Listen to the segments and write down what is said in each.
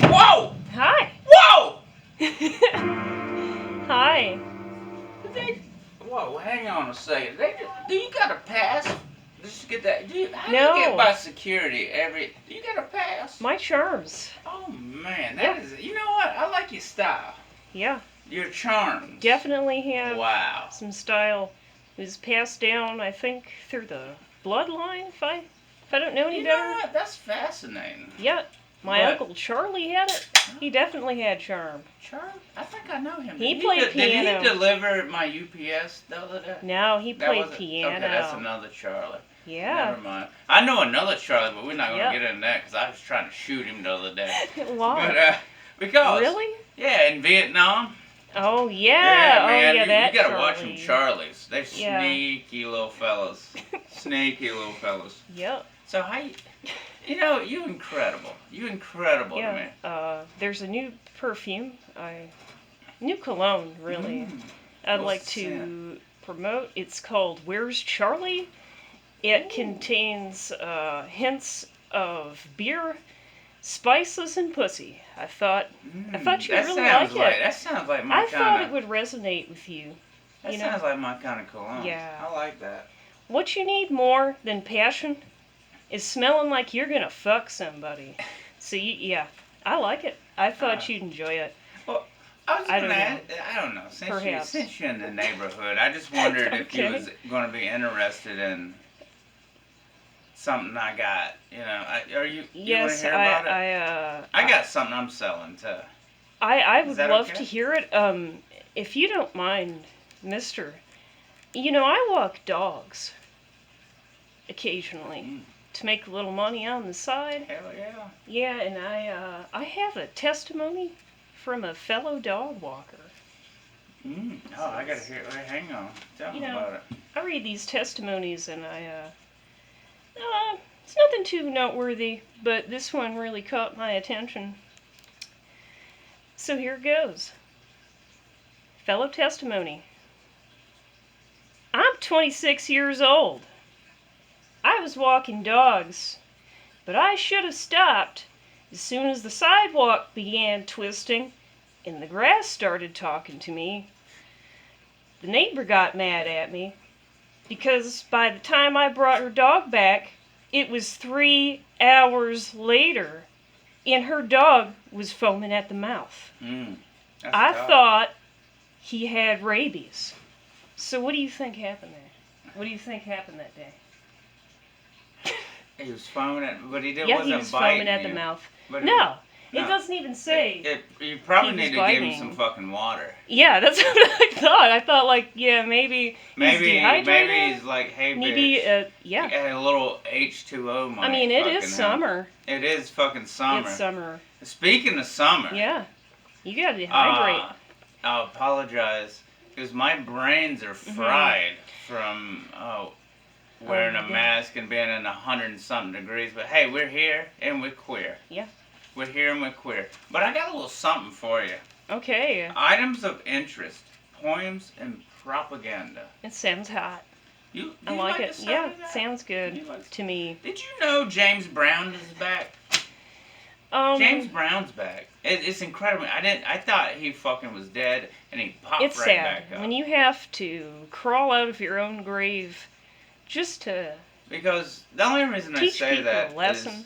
Whoa! Hi. Whoa! Hi. Whoa, hang on a second. Do you got a pass? Just to get that. How do you get No. by security do you got a pass? My charms. Oh man, Yeah. you know what? I like your style. Yeah. Your charms. Definitely have Wow. some style. It was passed down, I think, through the bloodline, if I don't know any You better. know what? That's fascinating. Yeah. My But- Uncle Charlie had it. He definitely had charm. Charlie? I think I know him. He played piano. Did he deliver my UPS the other day? No, he That played wasn't- piano. Okay, that's another Charlie. Yeah. Never mind. I know another Charlie, but we're not going to Yep. get into that because I was trying to shoot him the other day. Why? But, because. Really? Yeah, in Vietnam. Oh, yeah. Man, oh, yeah, that you gotta Charlie. watch them Charlies. They're Yeah. sneaky little fellas. Sneaky little fellas. Yep. So how you incredible. You incredible to me. Yeah. There's a new perfume. New cologne, really. I'd What's like the to promote. It's called Where's Charlie? It contains hints of beer, spices, and pussy. I thought you'd really like it. That sounds like my I kind thought of. it would resonate with you. That you know? sounds like my kind of cologne. Yeah. I like that. What you need more than passion is smelling like you're gonna fuck somebody. So yeah, I like it. I thought you'd enjoy it. I was I gonna don't ask, I don't know. Perhaps. Since you're in the neighborhood, I just wondered if you Okay. was going to be interested in something I got. You know, are you? You want to Yes, hear about it? I got something I'm selling too. I Is would that love okay? to hear it. If you don't mind, Mister. You know, I walk dogs occasionally to make a little money on the side. Hell yeah. Yeah, and I have a testimony from a fellow dog walker. Oh, I gotta hear. Wait, hang on. Tell me about it. I read these testimonies and it's nothing too noteworthy, but this one really caught my attention. So here it goes. Fellow testimony. I'm 26 years old. I was walking dogs, but I should have stopped as soon as the sidewalk began twisting and the grass started talking to me. The neighbor got mad at me because by the time I brought her dog back, it was 3 hours later and her dog was foaming at the mouth. That's I tough. thought he had rabies. So what do you think happened there? What do you think happened that day? He was foaming at, but he Yeah, wasn't he was biting foaming at the you. must. But No, no. it doesn't even say. You probably he need was to give him biting. some fucking water. Yeah, that's what I thought. I thought, like, yeah, maybe he's dehydrated. Maybe he's like, hey, Maybe, bitch. yeah. A little H2O might I mean, it fucking is help. summer. It is fucking summer. It's summer. Speaking of summer. Yeah. You gotta dehydrate. I apologize because my brains are fried from wearing a yeah. mask and being in 100 and something degrees. But hey, we're here and we're queer. Yeah. We're here and we're queer. But I got a little something for you. Okay. Items of interest, poems, and propaganda. It sounds hot. You I like the it. sound Yeah, of that? sounds good You like- to me. Did you know James Brown is back? James Brown's back. It's incredible. I thought he fucking was dead, and he popped It's right sad back up. when you have to crawl out of your own grave just to Because the only reason I teach say people that a lesson. is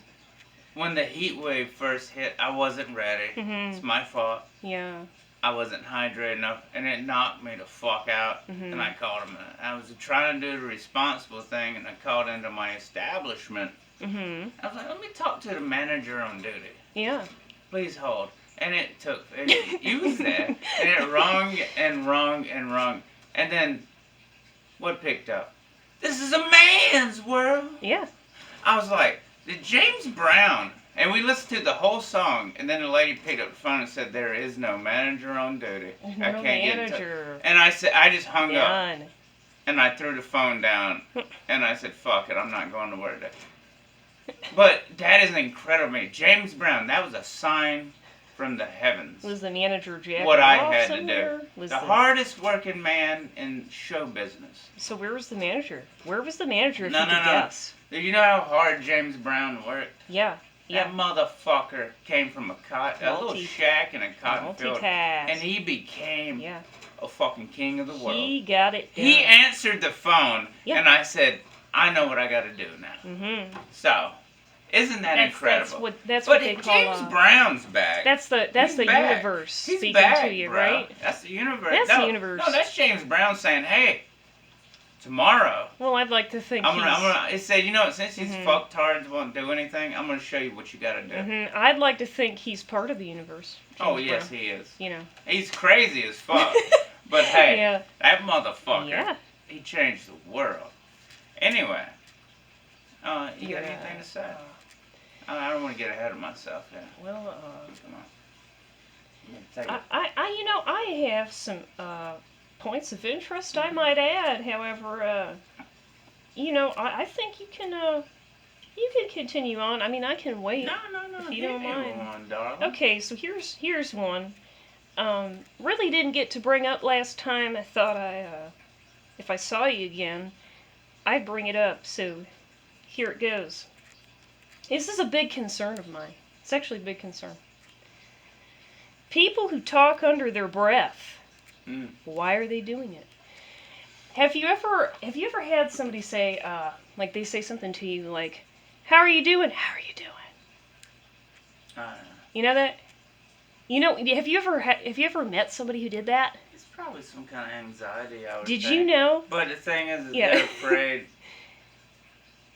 when the heat wave first hit, I wasn't ready. Mhm. It's my fault. Yeah. I wasn't hydrated enough, and it knocked me the fuck out. Mhm. And I called him. I was trying to do the responsible thing, and I called into my establishment. Mhm. I was like, let me talk to the manager on duty. Yeah. Please hold. And it took, and you was there, and it rung and rung and rung. And then, what picked up? This is a man's world. Yeah. I was like, did James Brown, and we listened to the whole song, and then the lady picked up the phone and said, there is no manager on duty. No I can't manager. And I said, I just hung up, Done. and I threw the phone down, and I said, fuck it, I'm not going to work today. But that is incredible. James Brown, that was a sign from the heavens. Was the manager Jack what I Ross had to in do. there? The hardest working man in show business. So where was the manager? Where was the manager if you could guess? You know how hard James Brown worked? Yeah. Yeah. That motherfucker came from a little shack in a cotton field. And he became a fucking king of the world. He got it done. He answered the phone, and I said, I know what I got to do now. Mm-hmm. So, isn't that incredible? That's what they call James Brown's back. That's the universe He's speaking back, to you, bro. right? That's the universe. That's the universe. No, that's James Brown saying, hey, tomorrow. Well, I'd like to think it said, since these fucktards won't do anything, I'm gonna show you what you gotta do. Mm-hmm. I'd like to think he's part of the universe. James yes, Brown. he is. He's crazy as fuck. But hey, that motherfucker, he changed the world. Anyway, you got anything to say? I don't want to get ahead of myself here. Well, come on. I have some points of interest I might add. However, I think you can continue on. I mean, I can wait. No. If you don't mind. On, darling. Okay, so here's one. Really didn't get to bring up last time. I thought if I saw you again, I'd bring it up. So here it goes. This is a big concern of mine. It's actually a big concern. People who talk under their breath. Why are they doing it? Have you ever had somebody say, like they say something to you like, "How are you doing? How are you doing?" You know that? Have you ever met somebody who did that? It's probably some kind of anxiety. I would Did think. you know? But the thing is they're afraid.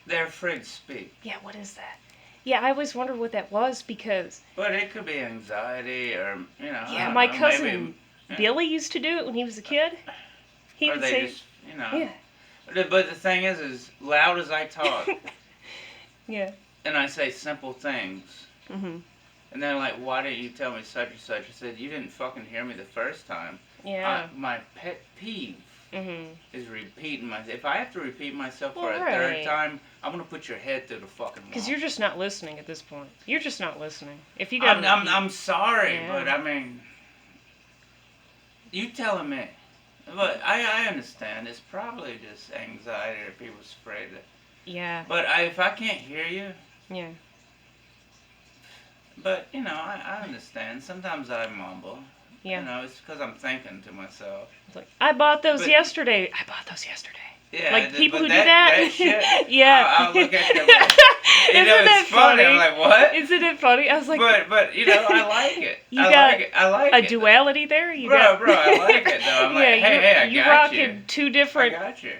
They're afraid to speak. Yeah, what is that? Yeah, I always wondered what that was because. But it could be anxiety or Yeah, my cousin Billy used to do it when he was a kid. He would say. Yeah. But the thing is loud as I talk. Yeah. And I say simple things. Mhm. And they're like, why didn't you tell me such and such? I said, you didn't fucking hear me the first time. Yeah. My pet peeve is repeating myself. If I have to repeat myself for a right. third time, I'm going to put your head through the fucking wall. Because you're just not listening at this point. You're just not listening. If you got I'm sorry, but I mean, you telling me. But I understand. It's probably just anxiety or people's afraid that. Yeah. But if I can't hear you. Yeah. But, I understand. Sometimes I mumble. Yeah. It's because I'm thinking to myself. It's like, I bought those yesterday. Yeah. Like people who do that? That shit, yeah. I'll look at them like, Isn't that it's funny? I'm like, what? Isn't it funny? I was like... But I like it. I like a duality there? Bro, I like it, though. I'm like, hey, I got you. You rocking two different... I got you.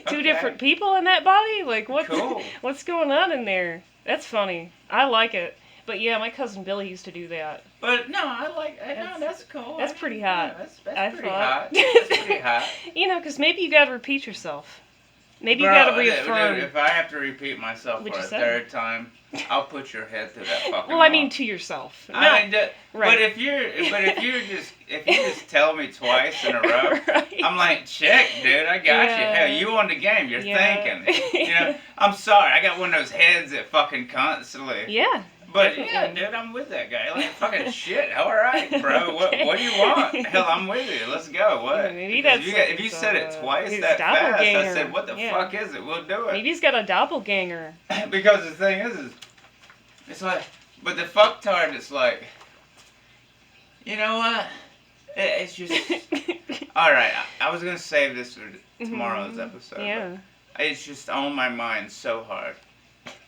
Two different people in that body? Like, Cool. What's going on in there? That's funny. I like it. But yeah, my cousin Billy used to do that. But no, I like it. No, that's cool. That's pretty hot. Yeah, that's pretty hot. That's pretty hot. Because maybe you got to repeat yourself. Maybe you got to reaffirm. If I have to repeat myself for a third time, I'll put your head through that fucking Well, I mean to yourself. No. Right. But if you just tell me twice in a row, right. I'm like, check, dude, I got you. Hell, you on the game. You're thinking. I'm sorry, I got one of those heads that fucking constantly. Yeah. But yeah, dude, I'm with that guy. Like fucking shit. All right, bro. Okay. What do you want? Hell, I'm with you. Let's go. What? Maybe that's if you said it twice that fast, I said, what the fuck is it? We'll do it. Maybe he's got a doppelganger. Because the thing is it's like, but the fucktard is like, you know what? It's just. All right, I was gonna save this for tomorrow's episode. Yeah. It's just on my mind so hard.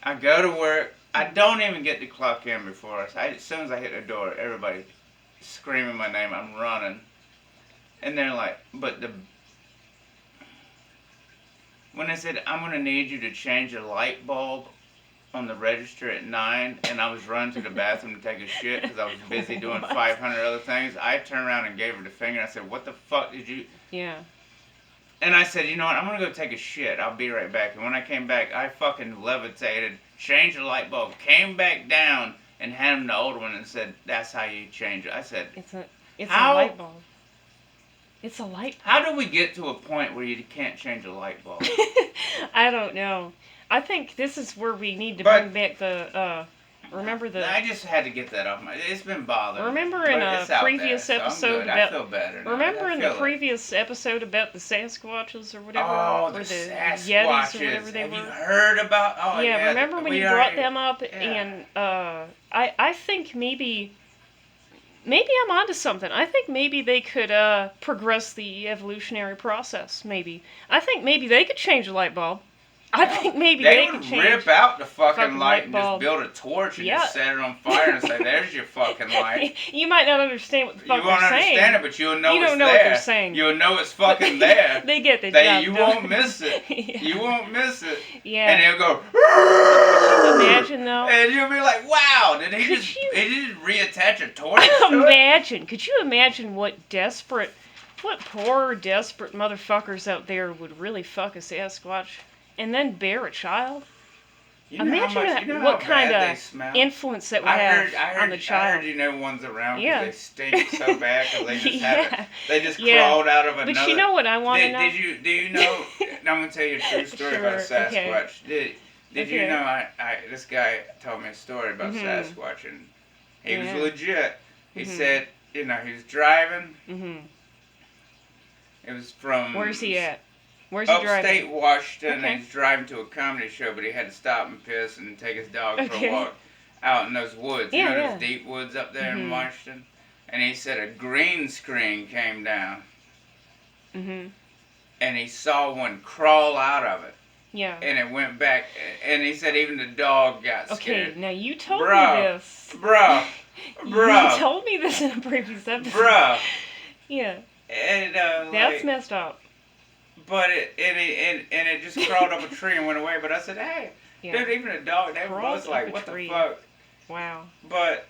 I go to work. I don't even get to clock in before us. As soon as I hit the door, everybody screaming my name. I'm running. And they're like, when they said, I'm going to need you to change a light bulb on the register at 9, and I was running to the bathroom to take a shit because I was busy doing 500 other things, I turned around and gave her the finger. I said, "What the fuck did you?" Yeah. And I said, "You know what? I'm gonna go take a shit. I'll be right back." And when I came back, I fucking levitated, changed the light bulb, came back down, and handed him the old one and said, "That's how you change it." I said, It's a How- light bulb. It's a light bulb. "How do we get to a point where you can't change a light bulb?" I don't know. I think this is where we need to But- bring back the remember the I just had to get that off my. It's been bothering. Remember me, in but a it's out previous there, so I'm episode good. about- I feel better now. remember I in feel the it. previous episode about the Sasquatches or whatever, Oh, or the the Sasquatches. Yetis or whatever they Have were. you heard about? Oh yeah. Remember when we you already- brought them up, yeah. and I think maybe I'm onto something. I think maybe they could progress the evolutionary process. Maybe I think maybe they could change the light bulb. I think maybe They could would change. rip out the fucking fucking light light and bulb. just build a torch and Yeah. just set it on fire and say, "There's your fucking light." You might not understand what the You fuck won't they're saying. understand it, but you'll know You it's don't know there. what they're saying. You'll know it's fucking there. They get the job You done. won't miss it. Yeah. You won't miss it. Yeah. And they'll go. Could you imagine though? And you'll be like, "Wow, did he Could just you- he just reattach a torch to it?" Imagine. Could you imagine what poor desperate motherfuckers out there would really fuck a Sasquatch and then bear a child? You know how Imagine much- that- you know what how kind bad of they smell? Influence that would I have heard, on the I child. heard you know ones around 'cause Yeah. they stink so bad because they just Yeah. haven't. They just Yeah. crawled out of another. But you know what I want to know? Do you know? I'm gonna tell you a true story about Sure, okay. Sasquatch. Did you Okay. know? This guy told me a story about Mhm. Sasquatch, and he was Yeah. legit. He Mhm. said, he was driving. hmm It was from. Where's he at? Where's he Upstate driving? Washington. Okay. He's driving to a comedy show, but he had to stop and piss and take his dog for Okay. a walk out in those woods. You Yeah, know yeah. those deep woods up there Mhm. in Washington? And he said a green screen came down, hmm and he saw one crawl out of it, Yeah. and it went back, and he said even the dog got Okay, scared. now you told Bruh. me this. Bruh, You bruh, told me this in a previous episode. bruh. Yeah. And, That's like, messed up. but it just crawled up a tree and went away. But I said, hey, Yeah. dude, even a dog, they Crawled was up like, a what tree. the fuck? Wow. But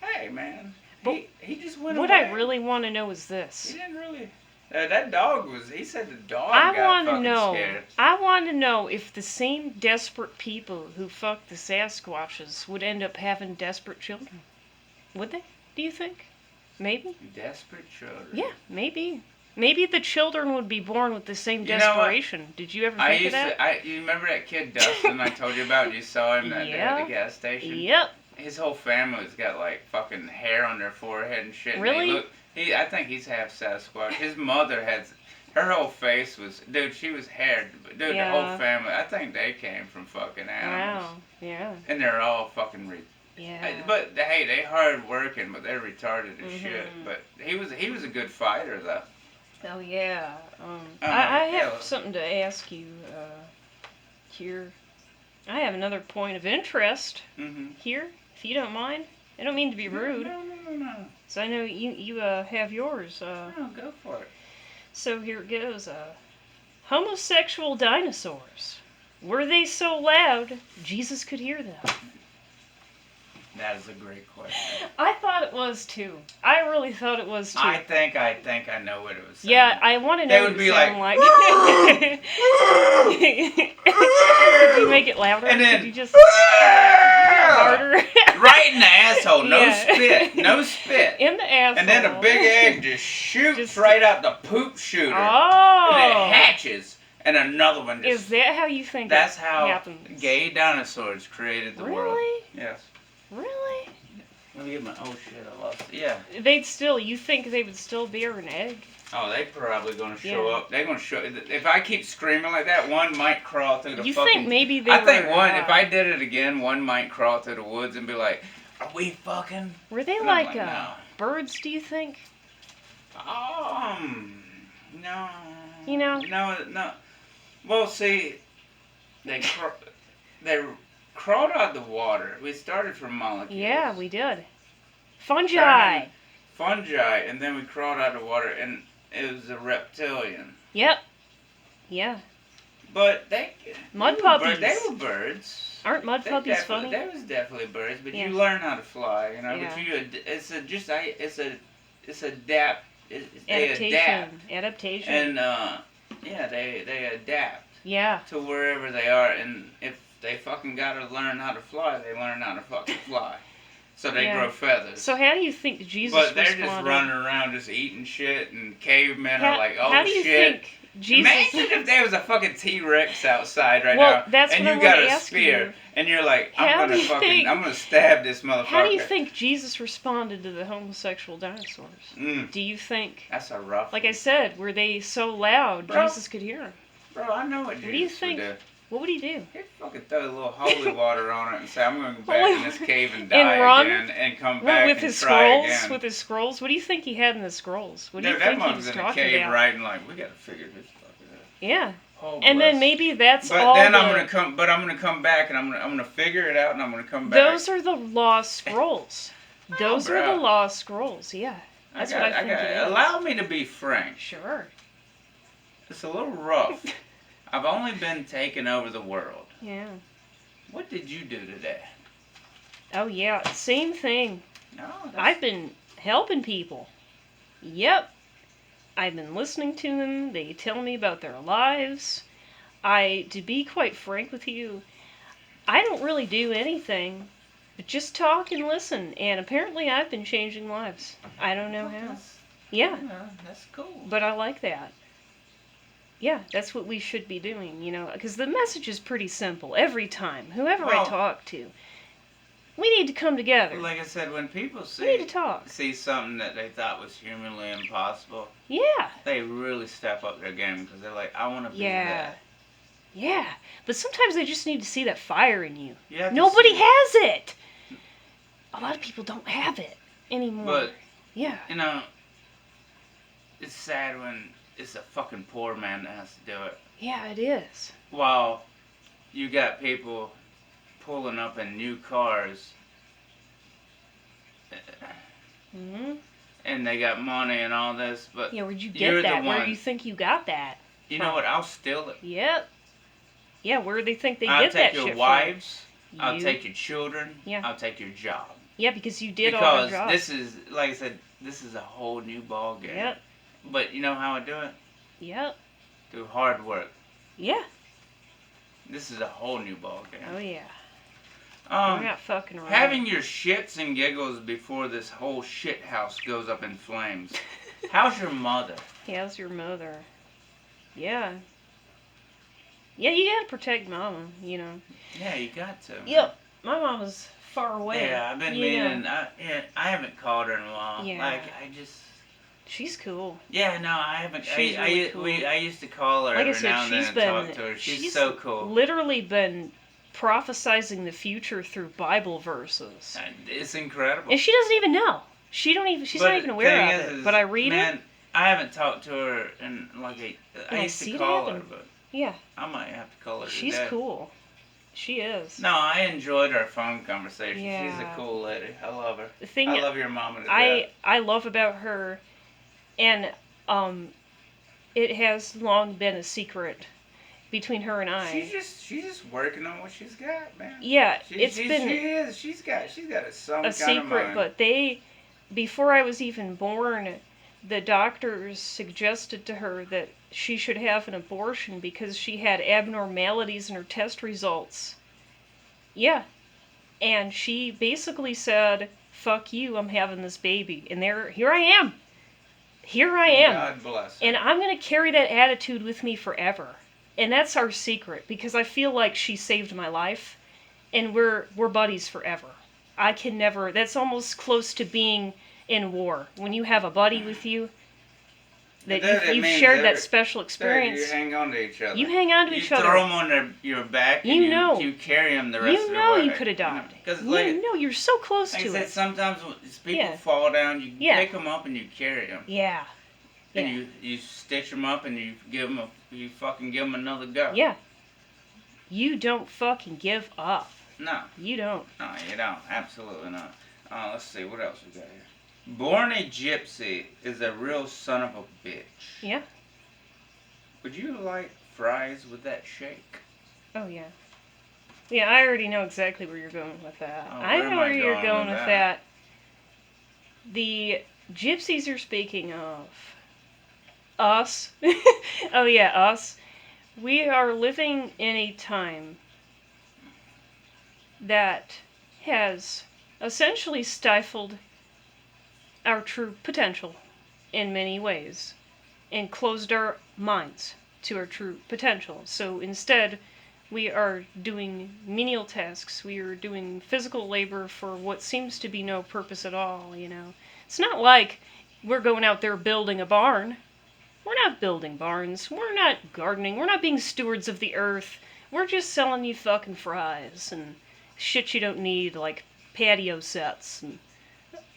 hey, man, But he just went What away. I really want to know is He this. didn't really. That dog was. He said the dog I got want to fucking know. scared. I want to know if the same desperate people who fucked the Sasquatches would end up having desperate children. Would they? Do you think? Maybe. Desperate children. Yeah, maybe. Maybe the children would be born with the same You know what? desperation. Did you ever I think of used that? to. You remember that kid Dustin I told you about? You saw him at Yeah. the gas station. Yep. His whole family's got like fucking hair on their forehead and shit. Really? I think he's half Sasquatch. His mother has. Her whole face was, dude. She was haired. Dude, the Yeah. whole family. I think they came from fucking animals. Wow. Yeah. And they're all fucking. Yeah. But hey, they hard working, but they're retarded as Mhm. shit. But he was a good fighter though. Oh yeah. Uh-huh, I have yeah. something to ask you here. I have another point of interest Mm-hmm. here, if you don't mind. I don't mean to be rude, No. so I know you have yours. No, go for it. So here it goes. Homosexual dinosaurs. Were they so loud Jesus could hear them? That is a great question. I thought it was too. I really thought it was too. I think I know what it was saying. Yeah, I want to know They what would it be sound like, like. Could you make it louder? And then, Could you just harder? right in the asshole. No Yeah. spit. No spit. In the asshole. And then a big egg just shoots Just- right out the poop shooter. Oh. And it hatches. And another one just. Is that how you think That's it how happens? gay dinosaurs created the world. Really? Yes. Really? Let me get my. Oh shit! I lost it. Yeah. You think they would still bear an egg? Oh, they probably gonna show Yeah. up. They're gonna show. If I keep screaming like that, one might crawl through the You fucking. think maybe they I think were, one. If I did it again, one might crawl through the woods and be like, "Are we fucking?" Were they And I'm like no. birds, do you think? No. You know? No. Well, see, they crawled out the water. We started from molecules. Yeah, we did. Fungi. Fungi, and then we crawled out the water, and it was a reptilian. Yep. Yeah. But Mud they puppies. They were birds. Aren't mud puppies funny? There was definitely birds, but Yeah. you learn how to fly, you know. Yeah. But it's adapt. They adapt, Adaptation. and yeah, they adapt. Yeah. To wherever they are, and if they fucking gotta learn how to fly, they learn how to fucking fly. So they grow feathers. So how do you think Jesus But they're responded? just running around just eating shit, and cavemen are like, oh how do you shit. Think Jesus... Imagine if there was a fucking T-Rex outside right well, now, that's and what you I got want to a ask spear, you. and you're like, I'm gonna stab this motherfucker. How do you think Jesus responded to the homosexual dinosaurs? Do you think? That's a rough. Like I said, were they so loud Jesus could hear them? Bro, I know what Jesus do you think? would do. What would he do? He'd fucking throw a little holy water on it and say, I'm going to go back in this cave and die and run, again and come back with and his try scrolls, again. With his scrolls? What do you think he had in the scrolls? What do you That think he mother's was in a talking cave about? writing like, we got to figure this fucking out. Yeah. Oh, and then maybe that's but all. But then I'm gonna come back and I'm gonna figure it out and I'm gonna come back. Those are the lost scrolls. Those are the lost scrolls. Yeah. That's what I think it is. Allow me to be frank. Sure. It's a little rough. I've only been taking over the world. Yeah. What did you do today? Oh yeah, same thing. No. I've been helping people. Yep. I've been listening to them. They tell me about their lives. To be quite frank with you, I don't really do anything but just talk and listen. And apparently I've been changing lives. I don't know how. Yeah. That's cool. But I like that. Yeah, that's what we should be doing, you know, because the message is pretty simple every time. Whoever I talk to, we need to come together. Like I said, when people we need to talk. see something that they thought was humanly impossible, yeah, they really step up their game because they're like, I want to be that. Yeah, but sometimes they just need to see that fire in you. Nobody has it. A lot of people don't have it anymore. But, yeah, you know, it's sad when it's a fucking poor man that has to do it. Yeah, it is. While you got people pulling up in new cars, and they got money and all this, but yeah, where'd you get that? Where do you think you got that? You know what? I'll steal it. Yep. Yeah, where do they think they get that shit from? I'll take your wives. I'll take your children. Yeah. I'll take your job. Yeah, because you did all the jobs. Because this is, like I said, this is a whole new ball game. Yep. But you know how I do it? Yep. Through hard work. Yeah. This is a whole new ball game. Oh yeah. We're not fucking around. Having your shits and giggles before this whole shit house goes up in flames. How's your mother? How's your mother? Yeah. Yeah, you gotta protect Mama, you know. Yeah, you got to. Yep. My mama's far away. Yeah, I've been meaning. I haven't called her in a while. Yeah. Like I just. She's cool. Yeah, no, I haven't. She's really cool. I used to call her every now and then and talk to her. She's so cool. Literally been prophesizing the future through Bible verses. It's incredible. And she doesn't even know. She's not even aware of it. But I read it. I haven't talked to her in like I used to call her, but yeah, I might have to call her. She's cool. She is. No, I enjoyed our phone conversation. Yeah. She's a cool lady. I love her. The thing I love your mama to death. I love about her, and it has long been a secret between her and I. She's just working on what she's got, man. Yeah, she's got some kind secret, of mind. but before I was even born, the doctors suggested to her that she should have an abortion because she had abnormalities in her test results. Yeah. And she basically said, fuck you, I'm having this baby. And here I am. Here I am. God bless her. And I'm going to carry that attitude with me forever. And that's our secret, because I feel like she saved my life, and we're buddies forever. I can never, that's almost close to being in war. When you have a buddy with you, that you've shared that special experience. You hang on to each other. You hang on to each other. You throw them on your back, and you carry them the rest of the way. You know you could have died. You're so close to it. Like I said, sometimes when people fall down, you pick them up and you carry them. Yeah. And you stitch them up and you fucking give them another go. Yeah. You don't fucking give up. No. You don't. No, you don't. Absolutely not. Let's see, what else we got here? Born a gypsy is a real son of a bitch. Yeah. Would you like fries with that shake? Oh, yeah. Yeah, I already know exactly where you're going with that. Oh, I where know am where I you're going going with with that? that. The gypsies are speaking of us. Oh yeah, us. We are living in a time that has essentially stifled our true potential in many ways and closed our minds to our true potential. So instead, we are doing menial tasks. We are doing physical labor for what seems to be no purpose at all, you know. It's not like we're going out there building a barn. We're not building barns. We're not gardening. We're not being stewards of the earth. We're just selling you fucking fries and shit you don't need, like patio sets. And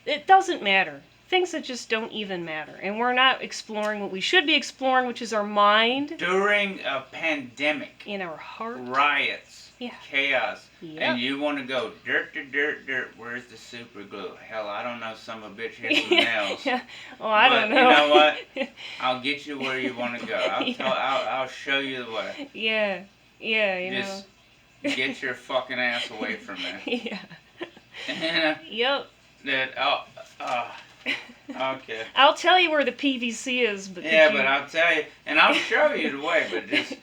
it doesn't matter. Things that just don't even matter. And we're not exploring what we should be exploring, which is our mind. During a pandemic, In our heart. riots, Yeah. chaos, Yep. and you want to go dirt to dirt, dirt. Where's the super glue? Hell, I don't know. Some of a bitch hit some nails. Yeah. Well, I But don't know. you know what? I'll get you where you want to go. Yeah. I'll show you the way. Yeah. Yeah, you Just get your fucking ass away from there. Yeah. And Yep. okay. I'll tell you where the PVC is, but Yeah, could you... but I'll tell you, and I'll show you the way. But just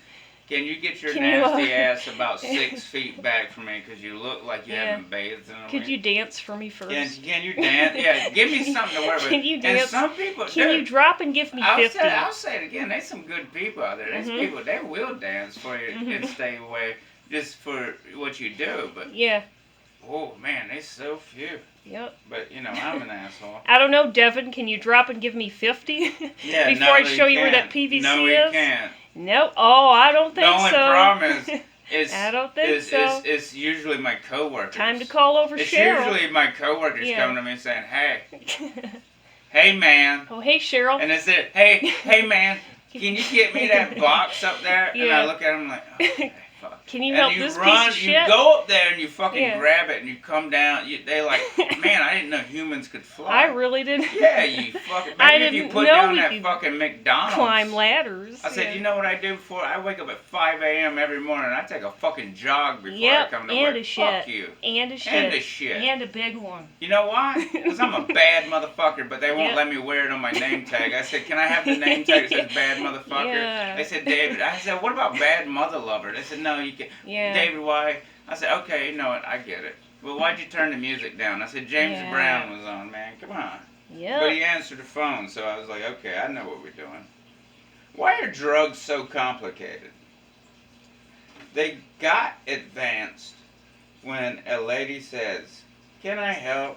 can you get your Can you, nasty ass about 6 feet back from me? Because you look like you Yeah. haven't bathed in a Could week. you dance for me first? Can you dance? Yeah, give me something to work with. Can you And dance? some people, Can you drop and give me 50? I'll say it again. There's some good people out there. There's Mhm. people, they will dance for you and Mhm. stay away just for what you do. But, Yeah. oh, man, there's so few. Yep. But, you know, I'm an asshole. I don't know, Devin, can you drop and give me 50? Yeah, Before no, I you show you where that can't. PVC no, is? we can't. Nope. Oh, I don't think The only so. problem is I don't think so. It's usually my coworkers. Time to call over It's Cheryl. usually my coworkers Yeah. coming to me and saying, hey, man. Oh, hey, Cheryl. And they said, hey, man, can you get me that box up there? And Yeah. I look at them like, okay, fuck. Can you and help you this run, piece of you shit? go up there and you fucking Yeah. grab it and you come down. They like, man, I didn't know humans could fly. I really didn't. Yeah, you fucking. I Maybe if you didn't put know down we that could fucking McDonald's. Climb ladders. I said, Yeah. you know what I do before? I wake up at 5 a.m. every morning. I take a fucking jog before Yep, I come to and work. a shit. Fuck you. And a shit. And a shit. And a big one. You know why? Because I'm a bad motherfucker, but they won't Yep. let me wear it on my name tag. I said, can I have the name tag that says bad motherfucker? Yeah. They said, David. I said, what about bad mother lover? They said, no, you can't. Yeah. David, why? I said, okay, you know what? I get it. Well, why'd you turn the music down? I said, James Yeah. Brown was on, man. Come on. Yep. But he answered the phone, so I was like, okay, I know what we're doing. Why are drugs so complicated? They got advanced when a lady says, can I help?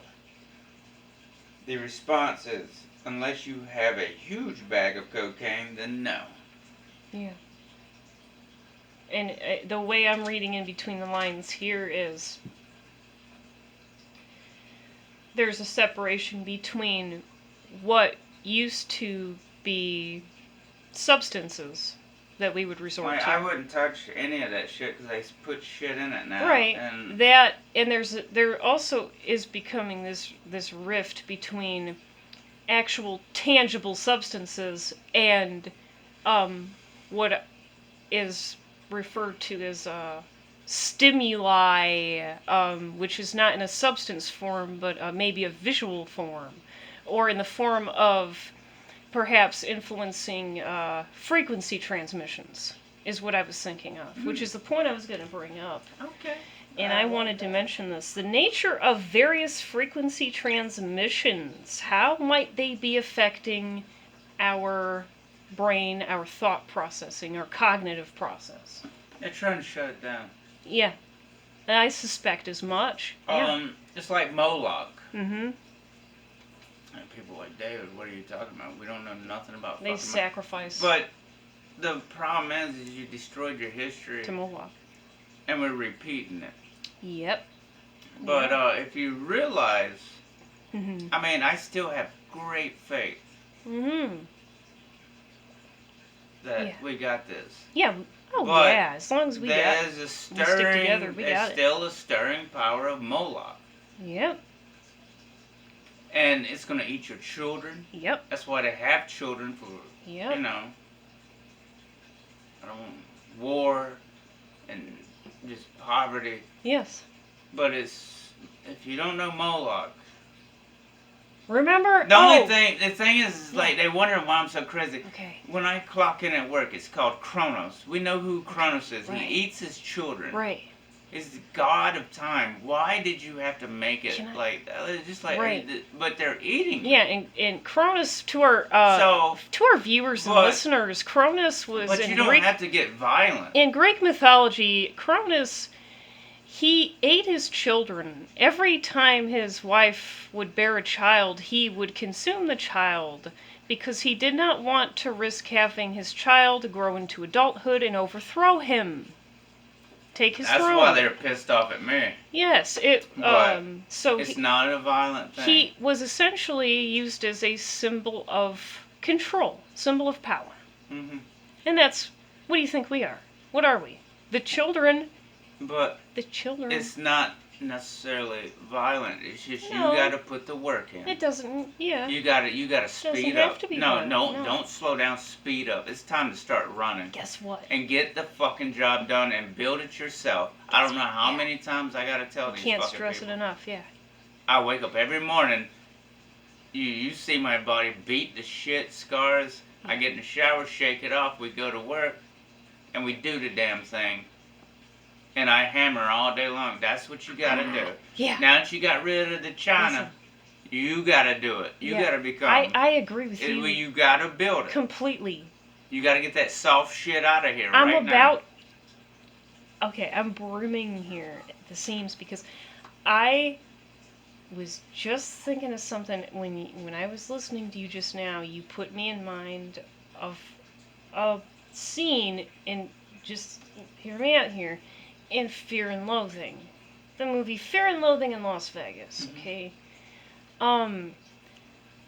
The response is, unless you have a huge bag of cocaine, then no. Yeah. And the way I'm reading in between the lines here is there's a separation between what used to be substances that we would resort to. I wouldn't touch any of that shit because they put shit in it now. Right. And That and there also is becoming this rift between actual tangible substances and what is referred to as stimuli, which is not in a substance form, but maybe a visual form, or in the form of perhaps influencing frequency transmissions, is what I was thinking of, which is the point I was going to bring up. okay. And I wanted to mention this. The nature of various frequency transmissions. How might they be affecting our brain, our thought processing, our cognitive process? They're trying to shut it down. Yeah. I suspect as much. Yeah. It's like Moloch. Mm-hmm. And people are like, David, what are you talking about? We don't know nothing about They fucking sacrifice But the problem is you destroyed your history, to Moloch. and we're repeating it. Yep. But if you realize, Mm-hmm. I mean, I still have great faith Mm-hmm. that Yeah. we got this. Yeah. Oh, But yeah. As long as we got There's a stick stirring, together, we got there's it. still a stirring power of Moloch. Yep. And it's going to eat your children. Yep. That's why they have children for, Yep. you know, I don't want war and just poverty. Yes. But it's, if you don't know Moloch, Remember? the thing is Yeah. like, they wonder why I'm so crazy. Okay. When I clock in at work, it's called Kronos. We know who Kronos is. Right. He eats his children. Right. He's the god of time. Why did you have to make it like that? It's just like, Right. but they're eating. Yeah, and Cronus, to our viewers and listeners, Cronus was But in you don't Greek, have to get violent. in Greek mythology. Cronus, he ate his children. Every time his wife would bear a child, he would consume the child because he did not want to risk having his child grow into adulthood and overthrow him. Take his throne. That's why they're pissed off at me. Yes, so it's not a violent thing. He was essentially used as a symbol of control, symbol of power. Mm-hmm. And that's, what do you think we are? What are we? The children. But the children. It's not necessarily violent. It's just you got to put the work in. It doesn't. Yeah. You got to speed doesn't up. Have to be no, violent. don't slow down. Speed up. It's time to start running. Guess what? And get the fucking job done and build it yourself. I don't know how many times I got to tell these Can't fucking stress people. it enough. Yeah. I wake up every morning. You see my body beat to shit, scars. I get in the shower, shake it off. We go to work, and we do the damn thing. And I hammer all day long. That's what you gotta do. Yeah. Now that you got rid of the China, you gotta do it. You gotta become. I agree with you. You gotta build it. Completely. You gotta get that soft shit out of here Okay, I'm brimming here at the seams because I was just thinking of something when I was listening to you just now. You put me in mind of a scene, and just hear me out here, in Fear and Loathing, the movie Fear and Loathing in Las Vegas. Okay,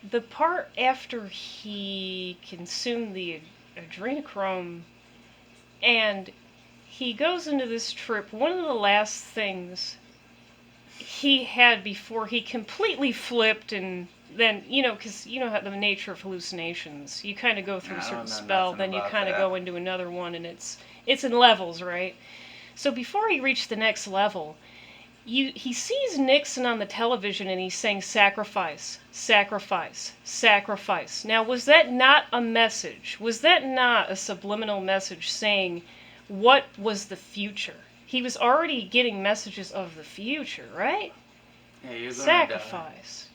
the part after he consumed the adrenochrome and he goes into this trip, one of the last things he had before he completely flipped, and then, because you know how the nature of hallucinations, you kind of go through a certain spell, then you kind of go into another one, and it's in levels, right? So before he reached the next level, he sees Nixon on the television, and he's saying, sacrifice, sacrifice, sacrifice. Now, was that not a message? Was that not a subliminal message saying what was the future? He was already getting messages of the future, right? Yeah, you're gonna sacrifice. Die.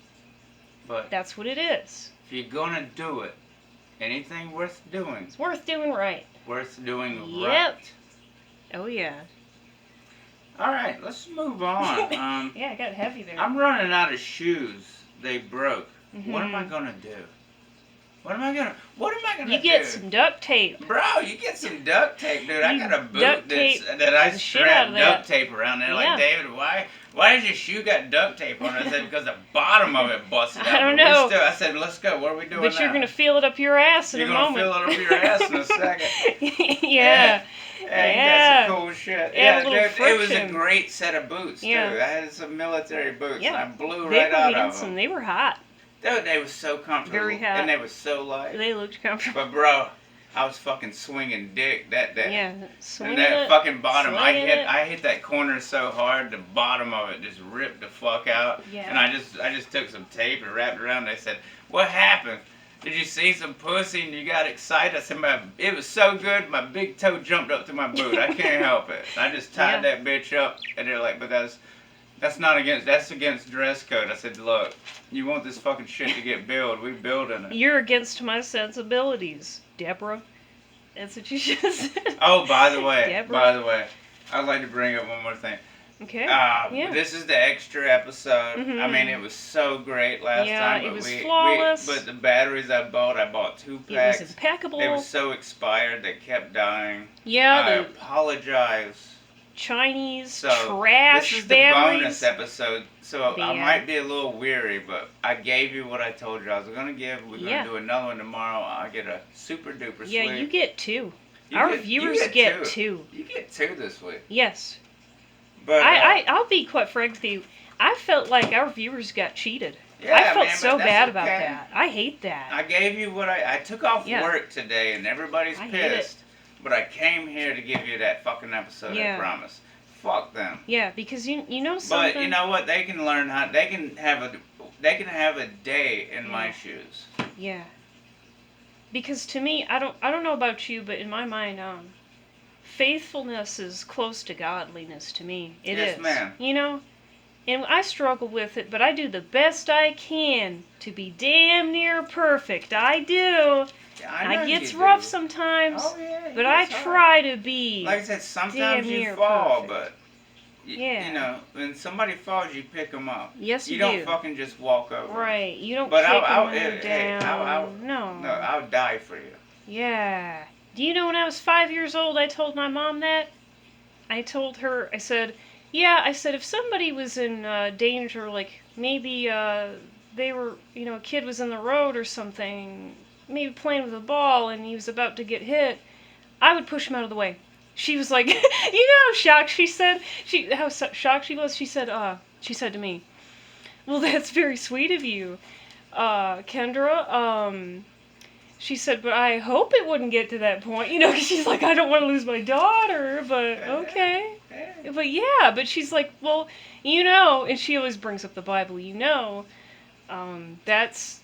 But that's what it is. If you're gonna do it, anything worth doing. It's worth doing right. Worth doing right. Yep. Oh yeah. All right, let's move on. Yeah, it got heavy there. I'm running out of shoes. They broke. Mm-hmm. What am I gonna do? What am I gonna do? You get some duct tape. Bro, you get some duct tape, dude. I got a boot that I the strapped duct tape around there. Like, David, why does your shoe got duct tape on it? I said, because the bottom of it busted out. I don't know. I said, let's go. What are we doing now? But you're going to feel it up your ass in a moment. You're going to feel it up your ass in a second. Yeah. Hey, that's some cool shit. Yeah, dude, it was a great set of boots, too. I had some military boots, and I blew right out of them. They were hot. Dude, they were so comfortable. Very hot. And they were so light. They looked comfortable. But, bro, I was fucking swinging dick that day. Yeah, swinging and that fucking bottom, I it. hit that corner so hard, the bottom of it just ripped the fuck out. Yeah. And I just took some tape and wrapped it around. They said, "What happened? Did you see some pussy and you got excited?" I said, it was so good, my big toe jumped up to my boot. I can't help it. I just tied that bitch up, and they're like, "But that's against dress code." I said, "Look, you want this fucking shit to get built, we building it." You're against my sensibilities, Deborah. That's what you should have said. Oh, by the way, I'd like to bring up one more thing. Okay. This is the extra episode. Mm-hmm. I mean, it was so great last time. Yeah, it was flawless. But the batteries I bought 2 packs. It was impeccable. They were so expired, they kept dying. Yeah. I apologize. Chinese trash batteries. This is the bonus episode, so I might be a little weary, but I gave you what I told you I was going to give. We're going to do another one tomorrow. I'll get a super duper sleep. Yeah, you get 2. Our viewers get 2. You get 2 this week. Yes. But I'll be quite frank with you. I felt like our viewers got cheated. Yeah, I felt man, so bad about that. I hate that. I gave you what I took off work today, and everybody's pissed. But I came here to give you that fucking episode, I promise. fuck them. Yeah, because you know something. But you know what? They can learn how. They can have a day in my shoes. Yeah. Because to me, I don't know about you, but in my mind, faithfulness is close to godliness to me. It is. Yes, ma'am. You know? And I struggle with it, but I do the best I can to be damn near perfect. I do. I know It gets you rough do. sometimes, Oh, yeah, but I try to be. Like I said, sometimes damn you near fall, perfect. but Yeah. you know, when somebody falls, you pick them up. Yes, you don't do. fucking just walk over. Right. You don't But kick them hey, down. No. No, I'll die for you. Yeah. Do you know when I was 5 years old, I told my mom that? I told her, I said, yeah, I said, if somebody was in danger, like maybe they were, a kid was in the road or something, maybe playing with a ball and he was about to get hit, I would push him out of the way. She was like, you know how shocked she said, how shocked she was? She said to me, well, that's very sweet of you, Kendra. She said, but I hope it wouldn't get to that point. She's like, I don't want to lose my daughter, but okay. But yeah, but she's like, well, and she always brings up the Bible, that's,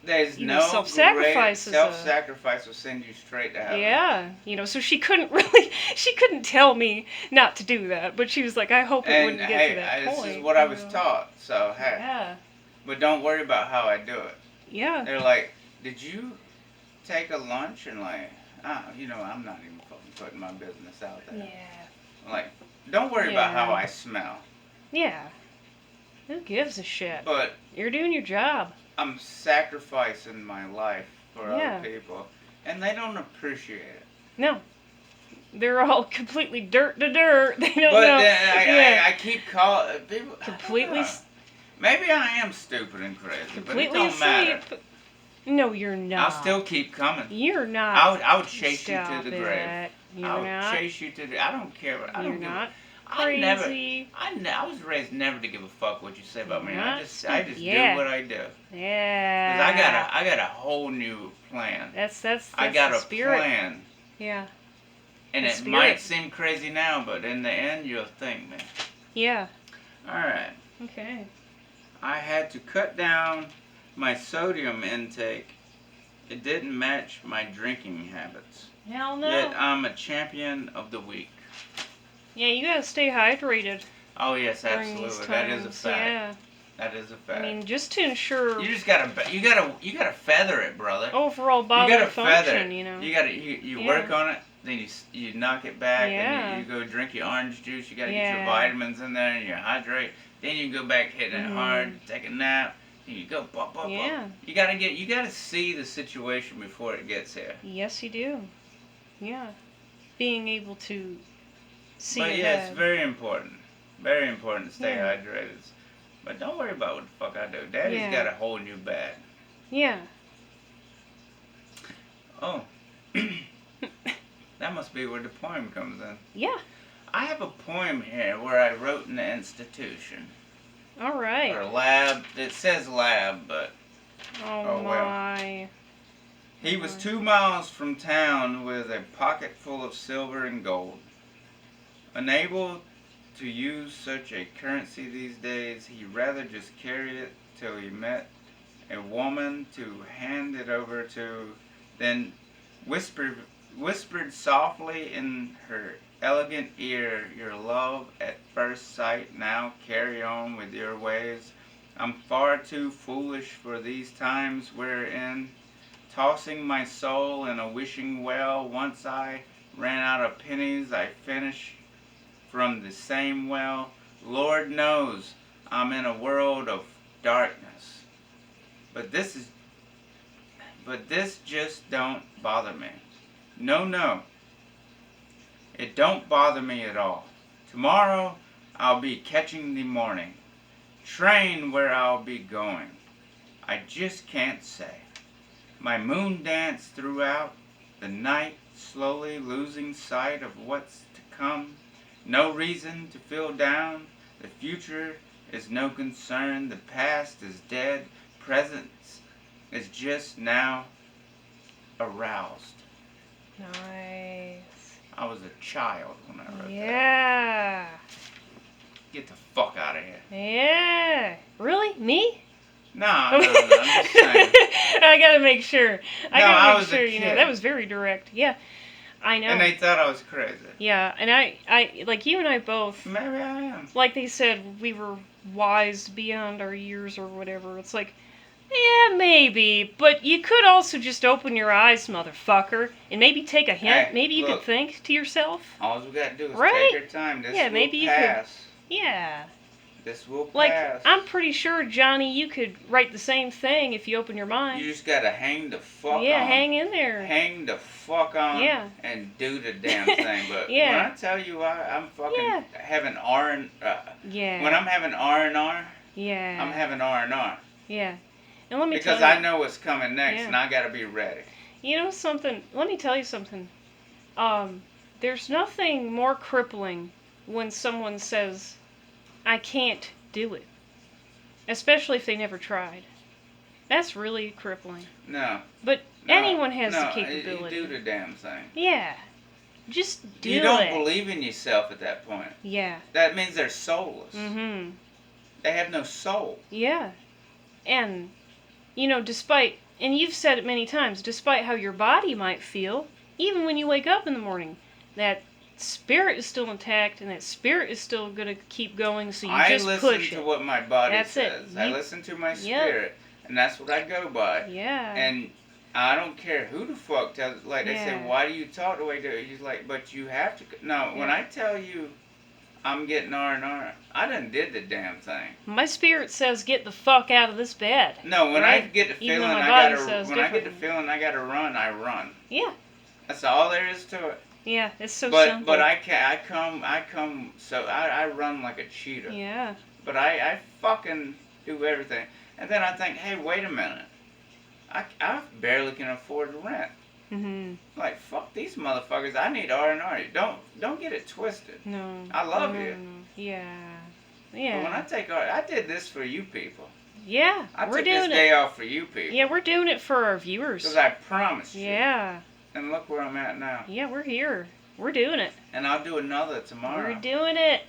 There's no self-sacrifice self-sacrifice will send you straight to heaven. Yeah, so she couldn't tell me not to do that, but she was like, I hope it wouldn't get to that point. This is what I was taught, so hey. Yeah. But don't worry about how I do it. Yeah. They're like, did you take a lunch? And like, I'm not even fucking putting my business out there. Yeah. Like, don't worry about how I smell. Yeah. Who gives a shit? But you're doing your job. I'm sacrificing my life for other people, and they don't appreciate it. No. They're all completely dirt to dirt. They don't know. But then I keep calling people. Completely. Maybe I am stupid and crazy, completely but it don't asleep. matter. No, you're not. I'll still keep coming. You're not. I would chase you to the grave. I would chase you to the. I don't care. You're not crazy. I was raised never to give a fuck what you say about me. I just do what I do. Yeah. 'Cause I got a whole new plan. That's I got the a spirit. plan. Yeah. And it might seem crazy now, but in the end, you'll thank me. Yeah. All right. Okay. I had to cut down my sodium intake. It didn't match my drinking habits. Hell no. Yet I'm a champion of the week. Yeah, you gotta stay hydrated. Oh yes, absolutely. That is a fact. Yeah. That is a fact. I mean, just to ensure. You just gotta feather it, brother. Overall bodily function, feather it. You work on it, then you knock it back, and you go drink your orange juice. You gotta get your vitamins in there, and you hydrate. Then you go back hitting it hard, take a nap. And you go bop. You gotta see the situation before it gets here. Yes, you do. Yeah, being able to see. But yeah, it's very important. Very important to stay hydrated. But don't worry about what the fuck I do. Daddy's got a whole new bag. Yeah. Oh. That must be where the poem comes in. Yeah. I have a poem here where I wrote in the institution. All right. Or lab. It says lab, but... Oh my. Well. He was 2 miles from town with a pocket full of silver and gold. Unable to use such a currency these days, he rather just carried it till he met a woman to hand it over to, then whispered softly in her elegant ear, your love at first sight, now carry on with your ways. I'm far too foolish for these times we're in, tossing my soul in a wishing well. Once I ran out of pennies, I finished from the same well. Lord knows I'm in a world of darkness, but this just don't bother me. No, it don't bother me at all. Tomorrow I'll be catching the morning train where I'll be going. I just can't say. My moon dance throughout the night, slowly losing sight of what's to come. No reason to feel down. The future is no concern. The past is dead. Present is just now aroused. Nice. I was a child when I wrote that. Yeah. Get the fuck out of here. Yeah. Really? Me? No, I'm just saying. I gotta make sure. I was a sure, you know, kid. that was very direct. Yeah. I know. And they thought I was crazy. Yeah, and I like you and I both, Maybe I am. like they said, we were wise beyond our years or whatever. It's like, yeah, maybe, but you could also just open your eyes, motherfucker, and maybe take a hint. Hey, Maybe you look. could think to yourself. All we gotta do is Right? take our time. This Yeah, will maybe you could- pass. Yeah. This will Like, pass. I'm pretty sure, Johnny, you could write the same thing if you open your mind. You just gotta hang the fuck on. Yeah, hang in there. Hang the fuck on Yeah. and do the damn thing. But Yeah. when I tell you I'm fucking Yeah. having R and Yeah. when I'm having R&R, Yeah. I'm having R&R. Yeah. And let me Because tell you. I know what's coming next, Yeah. and I gotta be ready. You know something? Let me tell you something. There's nothing more crippling when someone says, I can't do it. Especially if they never tried. That's really crippling. No. But No, anyone has the no, capability. You do the damn thing. Yeah. Just do it. You don't believe in yourself at that point. Yeah. That means they're soulless. Mm-hmm. They have no soul. Yeah. And, you know, and you've said it many times, despite how your body might feel, even when you wake up in the morning, that spirit is still intact and that spirit is still going to keep going, so you just push it. I listen to what my body That's it. says. I listen to my spirit, and that's what I go by. Yeah. And I don't care who the fuck tells. Like they say, Yeah. why do you talk the way you do? He's like, but you have to. No, when I tell you, I'm getting R&R. I done did the damn thing. My spirit says, get the fuck out of this bed. No, when Right? I get the Even feeling though my I body gotta. says When I get the differently. feeling I gotta run, I run. Yeah. That's all there is to it. Yeah, it's so But simple. but I come. So I run like a cheetah. Yeah. But I fucking do everything. And then I think, hey, wait a minute. I barely can afford the rent. Mm-hmm. Like, fuck these motherfuckers. I need R&R. Don't get it twisted. No. I love no, you. no. Yeah. Yeah. But when I take I did this for you people. Yeah, I we're took doing this it. day off for you people. Yeah, we're doing it for our viewers. Because I promised you. Yeah. And look where I'm at now. Yeah, we're here. We're doing it. And I'll do another tomorrow. We're doing it.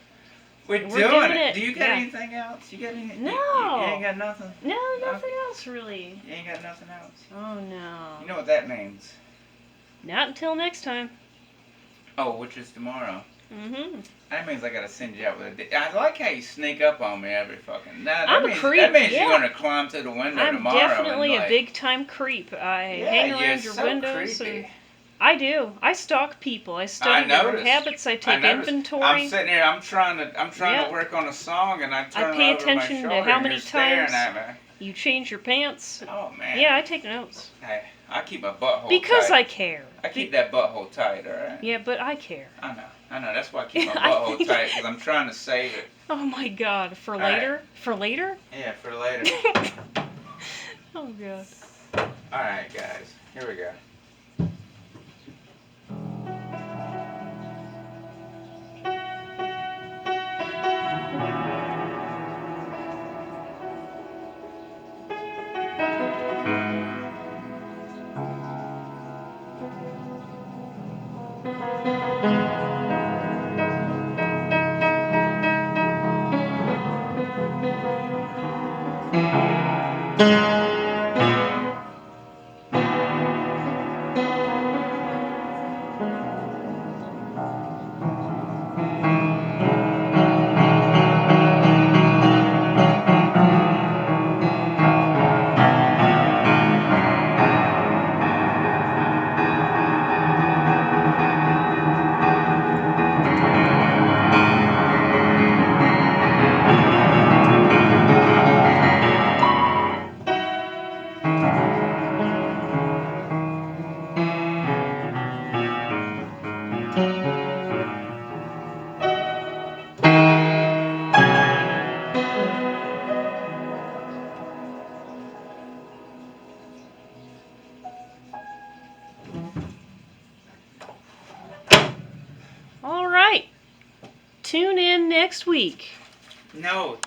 We're We're doing doing it. it. Do you got Yeah. anything else? You got anything? No. You ain't got nothing? No, nothing else really. You ain't got nothing else? Oh no. You know what that means? Not until next time. Oh, which is tomorrow. Mm-hmm. That means I gotta send you out with a I like how you sneak up on me every fucking. Nah, I'm a creep, That means yeah. you're gonna climb through the window I'm tomorrow. definitely and a like, big time creep. I hang you're around your so windows creepy. and I do. I stalk people. I study their noticed. habits. I take noticed. inventory. I'm sitting here. I'm trying Yep. to work on a song, and I turn pay over my attention to shoulder, how and many you're staring times at me. You change your pants. Oh man. Yeah, I take notes. Hey, I keep my butthole Because tight. I care. I keep that butthole tight, all right? Yeah, but I care. I know. That's why I keep my I butthole think- tight, because I'm trying to save it. Oh my god, for right. later? For later? Yeah, for later. Oh god. All right, guys. Here we go. All right. Tune in next week. No.